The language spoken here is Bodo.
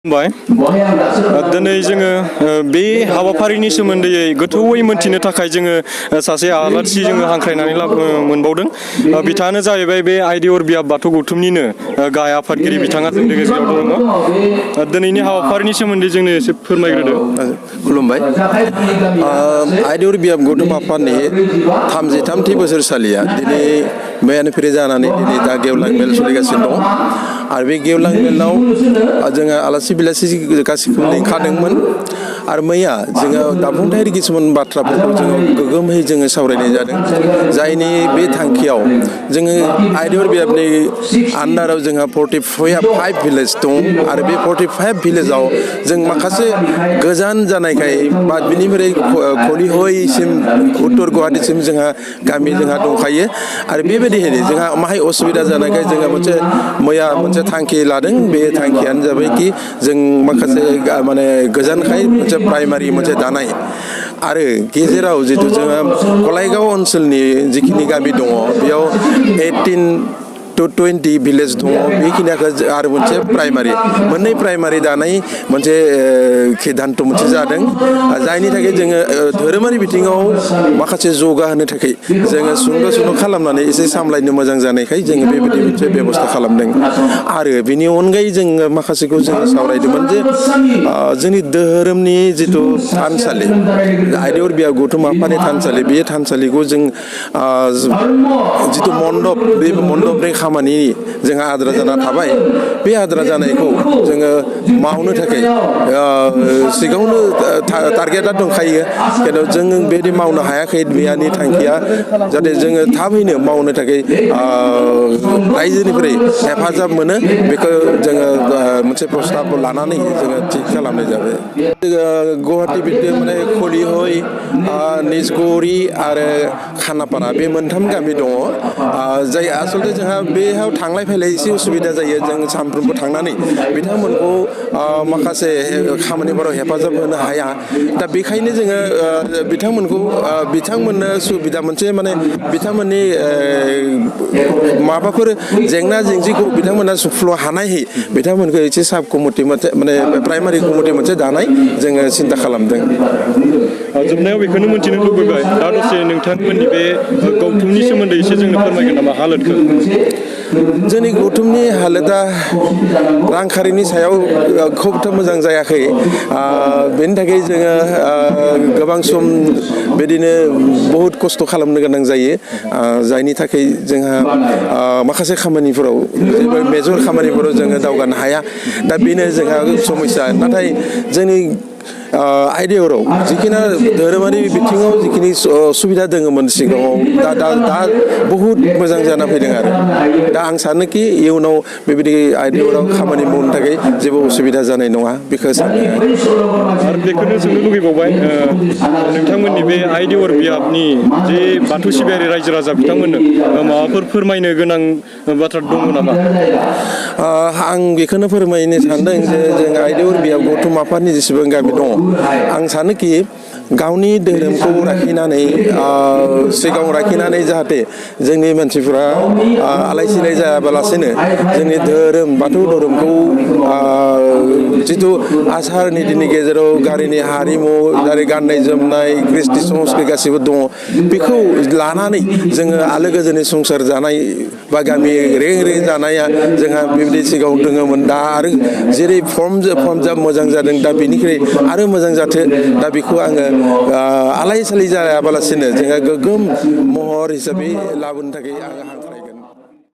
दिनै जोङो बे हाबाफारिनि सोमोन्दै गोथौयै मोनथिनो थाखाय जोङो सासे आलासि जोङो हांख्रायनानै मोनबावदों। बिथाङानो जाहैबाय बे आइडिअर बियाब बाथौ गौथुमनिनो गाहाय आफादगिरि बिथाङा जोंनि गेजेराव दङ। दिनैनि हाबाफारिनि सोमोन्दै जोंनो एसे फोरमायग्रोदो। खुलुमबाय। आइडिअर बियाब गौथुम आफादनि 33थि बोसोरसालिया दिनै मेयानिफ्राय जानानै दिनै दा गेवलां मेल सोलिगासिनो दं आरो बे गेवलां मेलाव जोङो आलासि बिलासि गासैखौबो लिंखादोंमोन आरो मैया जोङो दाफुंथायारि किसुमान बाथ्राफोरखौ जोङो गोगोमै जोङो सावरायनाय जादों। जायनि बे थांखियाव जोङो आइडिअर बियाबनि आन्डाराव जोंहा 45 भिलेज दं आरो बे 45 भिलेजाव जों माखासे गोजान जानायखाय बा बिनिफ्राय खलिहयसिम उत्तर गुवाहाटिसिम जोंहा गामि जोंहा दंखायो आरो बेबायदिहायनो जोंहा माहाय असुबिदा जानायखाय जोंहा मैया मोनसे थांखि लादों। बे थांखियानो जाबाय कि जों माखासे माने गोजानखाय मोनसे प्राइमारि मोनसे दानाय आरो गेजेराव जिथु जोङो गलायगाव ओनसोलनि जिखिनि गामि दङ बेयाव 18 to 20 भिलेज दङ बेखिनियाखौ आरो मोनसे प्राइमारि मोननै प्राइमारि दानाय मोनसे सिद्धान्त मोनसे जादों। जायनि थाखाय जोङो धोरोमारि बिथिङाव माखासे जौगाहोनो थाखाय जोङो सुंद' खालामनानै एसे सामलायनो मोजां जानायखाय जोङो बेबायदि मोनसे बेब'स्था खालामदों आरो बेनि अनगायै जोङो माखासेखौ जोङो सावरायदोंमोन जे जोंनि धोरोमनि जिथु थानसालि आइडिअर बियाब गौथुम आफादनि थानसालि बे थानसालिखौ जों जिथु मण्डप बे मण्डपनि खामानि जोंहा आद्रा जाना थाबाय। बे आद्रा जानायखौ जोङो मावनो थाखाय सिगाङावनो टारगेटआ दंखायो खिन्थु जोङो बेबायदि मावनो हायाखै। बेनि थांखिया जाहाथे जोङो थाबैनो मावनो थाखाय रायजोनिफ्राय हेफाजाब मोनो बेखौ जोङो मोनसे प्रस्ताबखौ लानानै जोङो थिग खालामनाय जाबाय। गुवाहाटि बिदि माने खलिहय निजगुरि आरो खानापारा बे मोनथाम गामि दङ जाय आसलथे जोंहा बेयाव थांलाय फैलाय एसे उसुबिदा जायो। जों सानफ्रोमबो थांनानै बिथांमोनखौ माखासे खामानिफोराव हेफाजाब होनो हाया। दा बेखायनो जोङो बिथांमोननो सुबिदा मोनसे माने बिथांमोननि माबाफोर जेंना जेंसिखौ बिथांमोना सुफुंनो हानायै बिथांमोनखौ एसे साब कमिटि मोनसे माने प्राइमारि कमिटि मोनसे दानाय जोङो सिन्था खालामदों। जोबनायाव बेखौनो मोनथिनो लुबैबाय दा दसे नोंथांमोननि बे गौथुमनि सोमोन्दै एसे जोंनो फोरमायगोन नामा हालोदखौ? जोंनि गौथुमनि हालोदा रांखान्थिनि सायाव खोब मोजां जायाखै। बेनि थाखाय जोङो गोबां सम बिदिनो बहुद खस्थ' खालामनो गोनां जायो। जायनि थाखाय जोंहा माखासे खामानिफोराव मेजर खामानिफोराव जोङो दावगानो हाया। दा बेनो जोंहा समस्या। नाथाय जोंनि आइडिअराव जिखिनि धोरोमारि बिथिङाव जिखिनि सुबिदा दङमोन सिगाङाव दा बहुद मोजां जाना फैदों आरो दा आं सानोखि इयुनाव बेबायदि आइडिअराव खामानि मावनो थाखाय जेबो उसुबिदा जानाय नङा बेखौ सानो। आरो बेखौनो सोंनो लुगैबावबाय नोंथांमोननि बे आइडिअर बियाबनि जे बाथौ सिबियारि रायजो राजा बिथांमोननो माबाफोर फोरमायनो गोनां बाथ्रा दङ नामा? आं बेखौनो फोरमायनो सानदों जे जों आइडिअर बियाब गौथुम आफादनि जेसेबां गामि दङ आं सानोखि गावनि धोरोमखौ लाखिनानै सिगाङाव लाखिनानै जाहाथे जोंनि मानसिफोरा आलाय सिलाय जायाबालासिनो जोंनि धोरोम बाथौ धोरोमखौ जिथु आसार नितिनि गेजेराव गारिनि हारिमु जेरै गाननाय जोमनाय कृष्टि संस्कृति गासिबो दङ बेखौ लानानै जोङो आलो गोजोनै संसार जानाय बा गामि रें जानाया जोंहा बेबायदि सिगाङाव दङमोन। दा आरो जेरै फर्म मोजां जादों दा बेनिख्रुइ आरो मोजां जाथों। दा बेखौ आङो आलाय सिलाय जायाबालासिनो जोंहा गोग्गोम महर हिसाबै लाबोनो थाखाय आङो हांख्रायगोन।